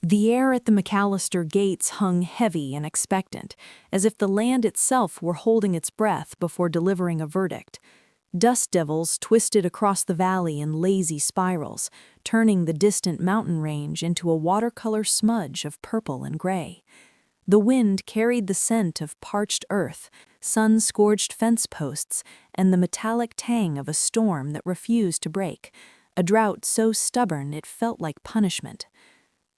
The air at the McAllister gates hung heavy and expectant, as if the land itself were holding its breath before delivering a verdict. Dust devils twisted across the valley in lazy spirals, turning the distant mountain range into a watercolor smudge of purple and gray. The wind carried the scent of parched earth, sun-scorched fence posts, and the metallic tang of a storm that refused to break, a drought so stubborn it felt like punishment.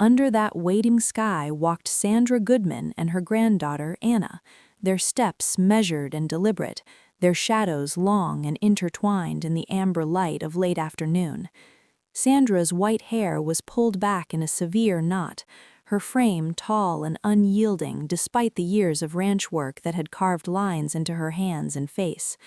Under that waiting sky walked Sandra Goodman and her granddaughter, Anna, their steps measured and deliberate, their shadows long and intertwined in the amber light of late afternoon. Sandra's white hair was pulled back in a severe knot, her frame tall and unyielding despite the years of ranch work that had carved lines into her hands and face.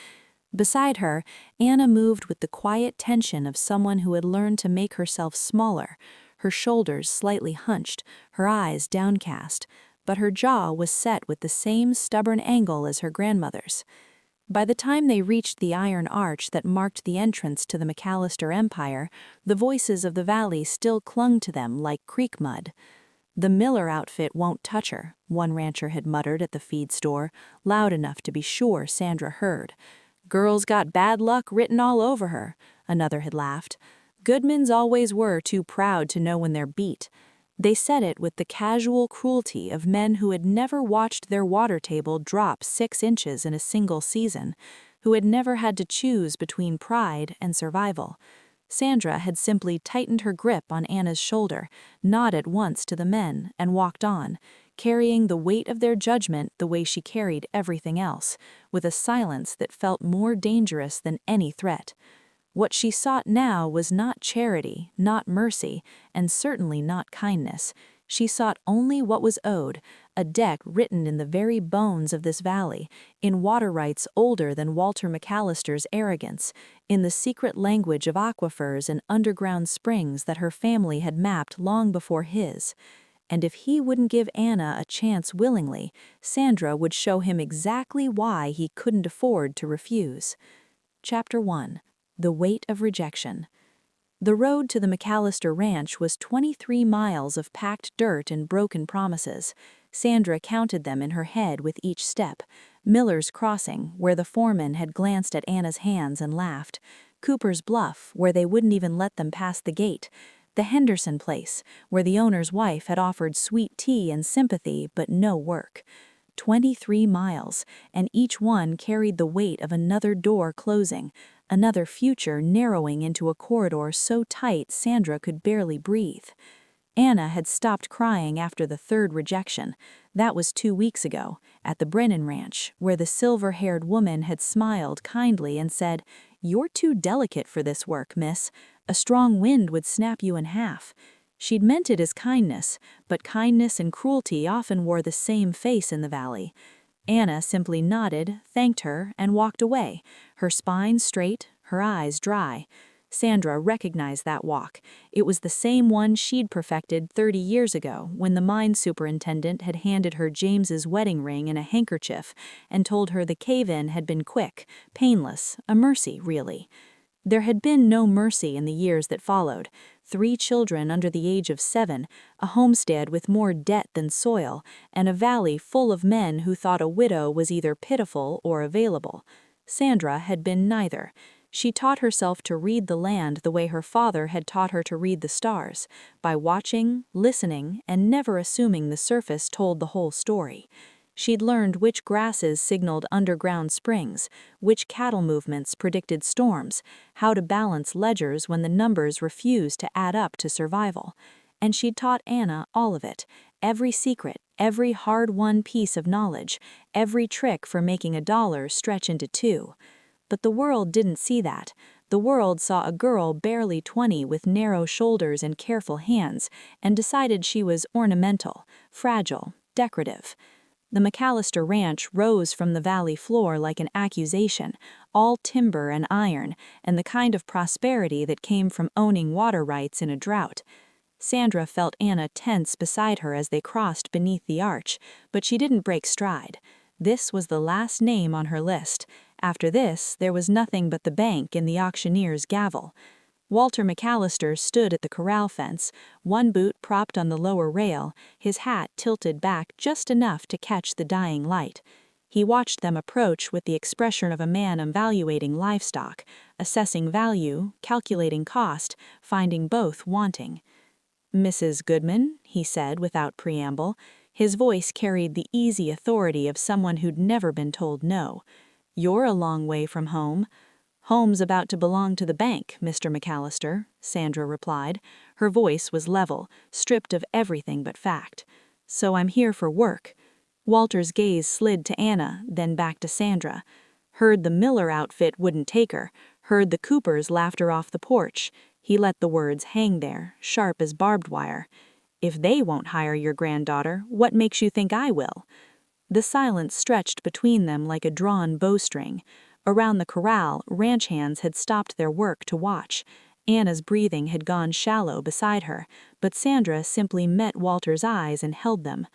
Beside her, Anna moved with the quiet tension of someone who had learned to make herself smaller, her shoulders slightly hunched, her eyes downcast, but her jaw was set with the same stubborn angle as her grandmother's. By the time they reached the iron arch that marked the entrance to the McAllister empire, the voices of the valley still clung to them like creek mud. "The Miller outfit won't touch her," one rancher had muttered at the feed store, loud enough to be sure Sandra heard. "Girl's got bad luck written all over her," another had laughed. "Goodmans always were too proud to know when they're beat." They said it with the casual cruelty of men who had never watched their water table drop 6 inches in a single season, who had never had to choose between pride and survival. Sandra had simply tightened her grip on Anna's shoulder, nodded once to the men, and walked on, carrying the weight of their judgment the way she carried everything else, with a silence that felt more dangerous than any threat. What she sought now was not charity, not mercy, and certainly not kindness. She sought only what was owed, a debt written in the very bones of this valley, in water rights older than Walter McAllister's arrogance, in the secret language of aquifers and underground springs that her family had mapped long before his. And if he wouldn't give Anna a chance willingly, Sandra would show him exactly why he couldn't afford to refuse. Chapter 1. The Weight of Rejection. The road to the McAllister ranch was 23 miles of packed dirt and broken promises. Sandra counted them in her head with each step. Miller's Crossing, where the foreman had glanced at Anna's hands and laughed. Cooper's Bluff, where they wouldn't even let them pass the gate. The Henderson place, where the owner's wife had offered sweet tea and sympathy but no work. 23 miles, and each one carried the weight of another door closing, another future narrowing into a corridor so tight Sandra could barely breathe. Anna had stopped crying after the 3rd rejection. That was 2 weeks ago, at the Brennan Ranch, where the silver-haired woman had smiled kindly and said, "You're too delicate for this work, miss. A strong wind would snap you in half." She'd meant it as kindness, but kindness and cruelty often wore the same face in the valley. Anna simply nodded, thanked her, and walked away, her spine straight, her eyes dry. Sandra recognized that walk. It was the same one she'd perfected 30 years ago when the mine superintendent had handed her James's wedding ring in a handkerchief and told her the cave-in had been quick, painless, a mercy, really. There had been no mercy in the years that followed. 3 children under the age of 7, a homestead with more debt than soil, and a valley full of men who thought a widow was either pitiful or available. Sandra had been neither. She taught herself to read the land the way her father had taught her to read the stars, by watching, listening, and never assuming the surface told the whole story. She'd learned which grasses signaled underground springs, which cattle movements predicted storms, how to balance ledgers when the numbers refused to add up to survival. And she'd taught Anna all of it, every secret, every hard-won piece of knowledge, every trick for making a dollar stretch into 2. But the world didn't see that. The world saw a girl barely 20 with narrow shoulders and careful hands, and decided she was ornamental, fragile, decorative. The McAllister ranch rose from the valley floor like an accusation, all timber and iron, and the kind of prosperity that came from owning water rights in a drought. Sandra felt Anna tense beside her as they crossed beneath the arch, but she didn't break stride. This was the last name on her list. After this, there was nothing but the bank and the auctioneer's gavel. Walter McAllister stood at the corral fence, one boot propped on the lower rail, his hat tilted back just enough to catch the dying light. He watched them approach with the expression of a man evaluating livestock, assessing value, calculating cost, finding both wanting. "Mrs. Goodman," he said without preamble. His voice carried the easy authority of someone who'd never been told no. "You're a long way from home." "Home's about to belong to the bank, Mr. McAllister," Sandra replied. Her voice was level, stripped of everything but fact. "So I'm here for work." Walter's gaze slid to Anna, then back to Sandra. Heard the Miller outfit wouldn't take her, heard the Coopers laughed her off the porch. He let the words hang there, sharp as barbed wire. "If they won't hire your granddaughter, what makes you think I will?" The silence stretched between them like a drawn bowstring. Around the corral, ranch hands had stopped their work to watch. Anna's breathing had gone shallow beside her, but Sandra simply met Walter's eyes and held them.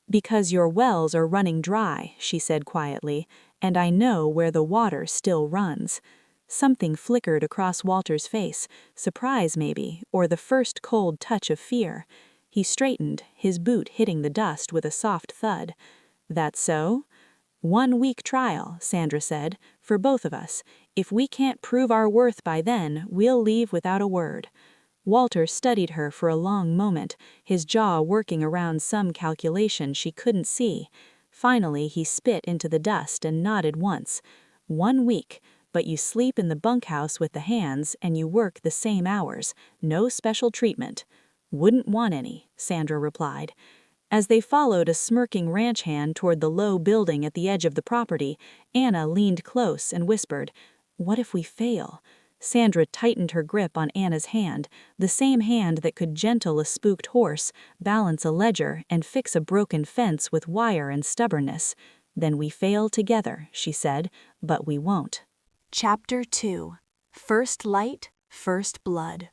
"Because your wells are running dry," she said quietly, "and I know where the water still runs." Something flickered across Walter's face, surprise maybe, or the first cold touch of fear. He straightened, his boot hitting the dust with a soft thud. "That's so?" "1 week trial," Sandra said, "for both of us. If we can't prove our worth by then, we'll leave without a word." Walter studied her for a long moment, his jaw working around some calculation she couldn't see. Finally, he spit into the dust and nodded once. 1 week, but you sleep in the bunkhouse with the hands and you work the same hours. No special treatment." "Wouldn't want any," Sandra replied. As they followed a smirking ranch hand toward the low building at the edge of the property, Anna leaned close and whispered, "What if we fail?" Sandra tightened her grip on Anna's hand, the same hand that could gentle a spooked horse, balance a ledger, and fix a broken fence with wire and stubbornness. "Then we fail together," she said, "but we won't." Chapter 2. First Light, First Blood.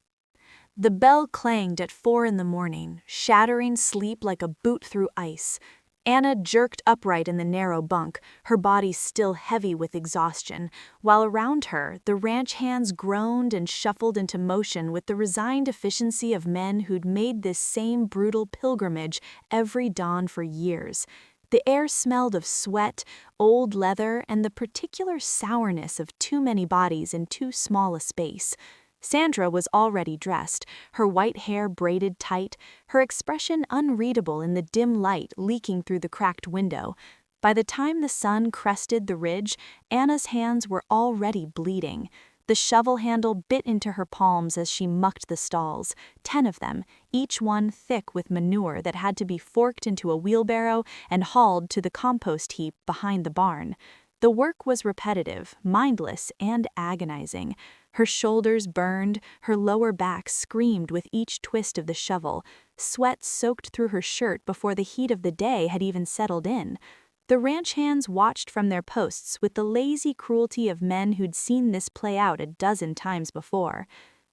The bell clanged at 4 a.m, shattering sleep like a boot through ice. Anna jerked upright in the narrow bunk, her body still heavy with exhaustion, while around her, the ranch hands groaned and shuffled into motion with the resigned efficiency of men who'd made this same brutal pilgrimage every dawn for years. The air smelled of sweat, old leather, and the particular sourness of too many bodies in too small a space. Sandra was already dressed, her white hair braided tight, her expression unreadable in the dim light leaking through the cracked window. By the time the sun crested the ridge, Anna's hands were already bleeding. The shovel handle bit into her palms as she mucked the stalls, 10 of them, each one thick with manure that had to be forked into a wheelbarrow and hauled to the compost heap behind the barn. The work was repetitive, mindless, and agonizing. Her shoulders burned, her lower back screamed with each twist of the shovel. Sweat soaked through her shirt before the heat of the day had even settled in. The ranch hands watched from their posts with the lazy cruelty of men who'd seen this play out a dozen times before.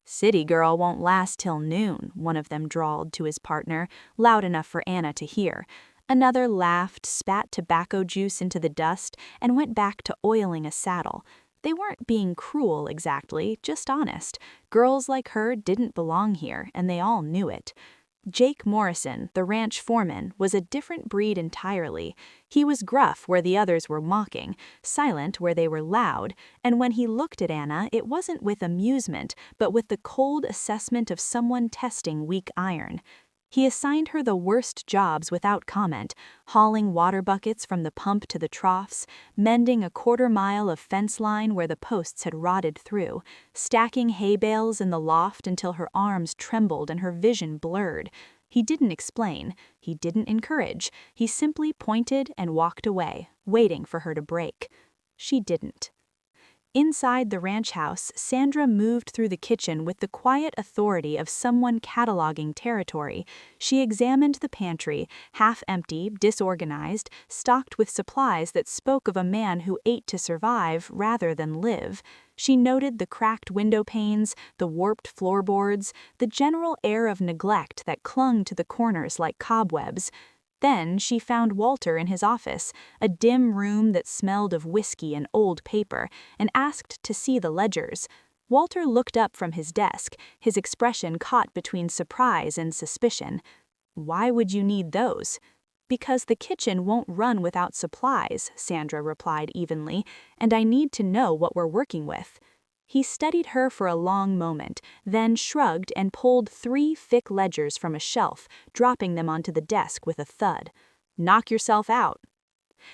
"City girl won't last till noon," one of them drawled to his partner, loud enough for Anna to hear. Another laughed, spat tobacco juice into the dust, and went back to oiling a saddle. They weren't being cruel exactly, just honest. Girls like her didn't belong here, and they all knew it. Jake Morrison, the ranch foreman, was a different breed entirely. He was gruff where the others were mocking, silent where they were loud, and when he looked at Anna, it wasn't with amusement, but with the cold assessment of someone testing weak iron. He assigned her the worst jobs without comment, hauling water buckets from the pump to the troughs, mending a quarter-mile of fence line where the posts had rotted through, stacking hay bales in the loft until her arms trembled and her vision blurred. He didn't explain, he didn't encourage, he simply pointed and walked away, waiting for her to break. She didn't. Inside the ranch house, Sandra moved through the kitchen with the quiet authority of someone cataloging territory. She examined the pantry, half-empty, disorganized, stocked with supplies that spoke of a man who ate to survive rather than live. She noted the cracked window panes, the warped floorboards, the general air of neglect that clung to the corners like cobwebs. Then she found Walter in his office, a dim room that smelled of whiskey and old paper, and asked to see the ledgers. Walter looked up from his desk, his expression caught between surprise and suspicion. "Why would you need those?" "Because the kitchen won't run without supplies," Sandra replied evenly, "and I need to know what we're working with." He studied her for a long moment, then shrugged and pulled 3 thick ledgers from a shelf, dropping them onto the desk with a thud. "Knock yourself out."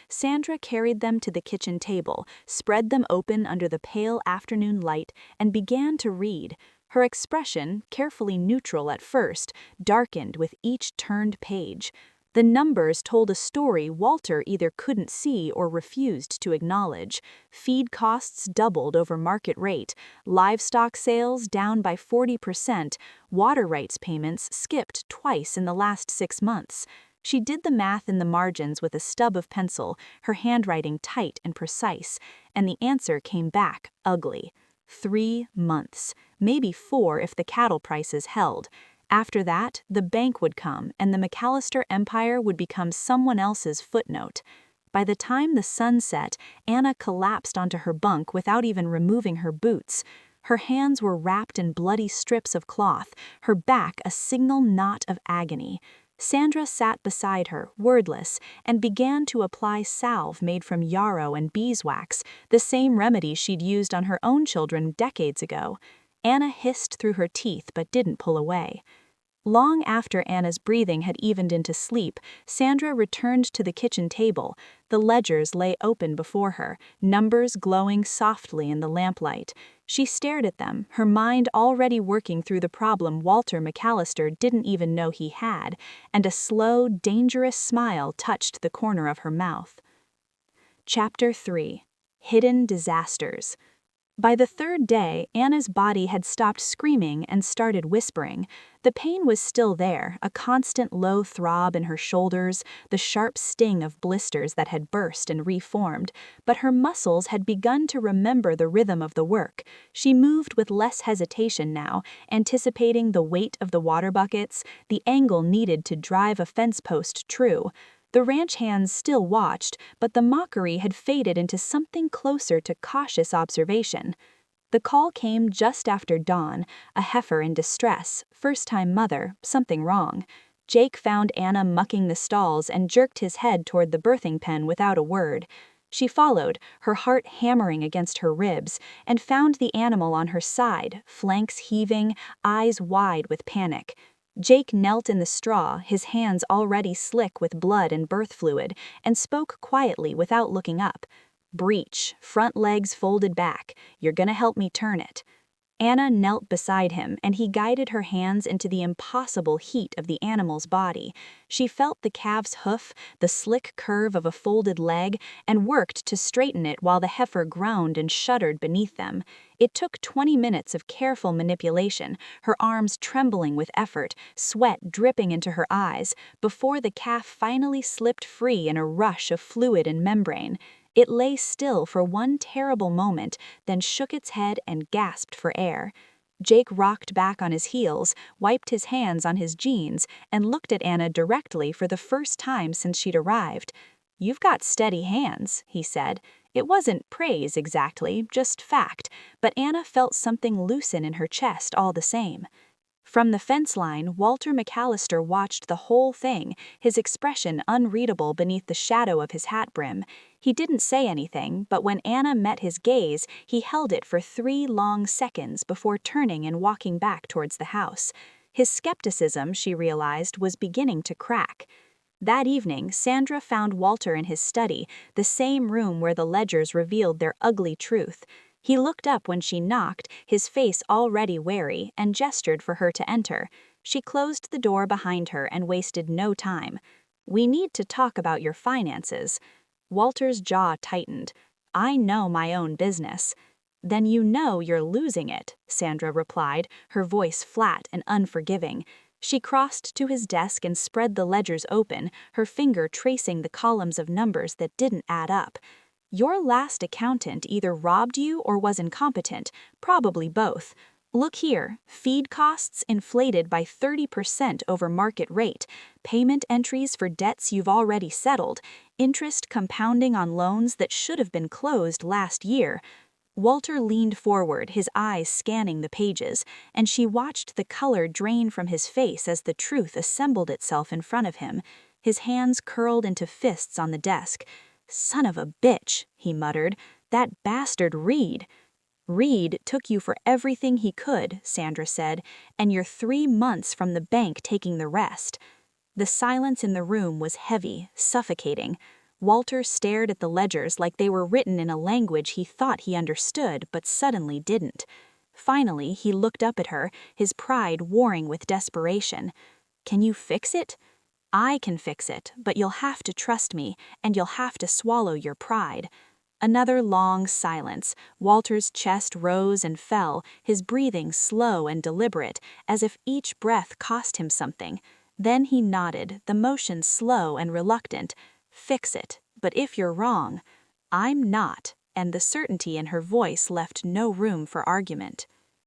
Sandra carried them to the kitchen table, spread them open under the pale afternoon light, and began to read. Her expression, carefully neutral at first, darkened with each turned page. The numbers told a story Walter either couldn't see or refused to acknowledge. Feed costs doubled over market rate, livestock sales down by 40%, water rights payments skipped twice in the last 6 months. She did the math in the margins with a stub of pencil, her handwriting tight and precise, and the answer came back ugly. 3 months, maybe 4 if the cattle prices held. After that, the bank would come and the McAllister empire would become someone else's footnote. By the time the sun set, Anna collapsed onto her bunk without even removing her boots. Her hands were wrapped in bloody strips of cloth, her back a signal knot of agony. Sandra sat beside her, wordless, and began to apply salve made from yarrow and beeswax, the same remedy she'd used on her own children decades ago. Anna hissed through her teeth but didn't pull away. Long after Anna's breathing had evened into sleep, Sandra returned to the kitchen table. The ledgers lay open before her, numbers glowing softly in the lamplight. She stared at them, her mind already working through the problem Walter McAllister didn't even know he had, and a slow, dangerous smile touched the corner of her mouth. Chapter 3. Hidden Disasters. By the 3rd day, Anna's body had stopped screaming and started whispering. The pain was still there, a constant low throb in her shoulders, the sharp sting of blisters that had burst and reformed, but her muscles had begun to remember the rhythm of the work. She moved with less hesitation now, anticipating the weight of the water buckets, the angle needed to drive a fence post true. The ranch hands still watched, but the mockery had faded into something closer to cautious observation. The call came just after dawn, a heifer in distress, first-time mother, something wrong. Jake found Anna mucking the stalls and jerked his head toward the birthing pen without a word. She followed, her heart hammering against her ribs, and found the animal on her side, flanks heaving, eyes wide with panic. Jake knelt in the straw, his hands already slick with blood and birth fluid, and spoke quietly without looking up. "Breech, front legs folded back. You're gonna help me turn it." Anna knelt beside him, and he guided her hands into the impossible heat of the animal's body. She felt the calf's hoof, the slick curve of a folded leg, and worked to straighten it while the heifer groaned and shuddered beneath them. It took 20 minutes of careful manipulation, her arms trembling with effort, sweat dripping into her eyes, before the calf finally slipped free in a rush of fluid and membrane. It lay still for one terrible moment, then shook its head and gasped for air. Jake rocked back on his heels, wiped his hands on his jeans, and looked at Anna directly for the first time since she'd arrived. "You've got steady hands," he said. It wasn't praise exactly, just fact, but Anna felt something loosen in her chest all the same. From the fence line, Walter McAllister watched the whole thing, his expression unreadable beneath the shadow of his hat brim. He didn't say anything, but when Anna met his gaze, he held it for 3 long seconds before turning and walking back towards the house. His skepticism, she realized, was beginning to crack. That evening, Sandra found Walter in his study, the same room where the ledgers revealed their ugly truth. He looked up when she knocked, his face already wary, and gestured for her to enter. She closed the door behind her and wasted no time. "We need to talk about your finances." Walter's jaw tightened. "I know my own business." "Then you know you're losing it," Sandra replied, her voice flat and unforgiving. She crossed to his desk and spread the ledgers open, her finger tracing the columns of numbers that didn't add up. "Your last accountant either robbed you or was incompetent, probably both. Look here, feed costs inflated by 30% over market rate, payment entries for debts you've already settled, interest compounding on loans that should have been closed last year." Walter leaned forward, his eyes scanning the pages, and she watched the color drain from his face as the truth assembled itself in front of him. His hands curled into fists on the desk. "Son of a bitch," he muttered. "That bastard Reed." "Reed took you for everything he could," Sandra said, "and you're 3 months from the bank taking the rest." The silence in the room was heavy, suffocating. Walter stared at the ledgers like they were written in a language he thought he understood but suddenly didn't. Finally, he looked up at her, his pride warring with desperation. "Can you fix it?" "I can fix it, but you'll have to trust me, and you'll have to swallow your pride." Another long silence. Walter's chest rose and fell, his breathing slow and deliberate, as if each breath cost him something. Then he nodded, the motion slow and reluctant. "Fix it, but if you're wrong." "I'm not," and the certainty in her voice left no room for argument.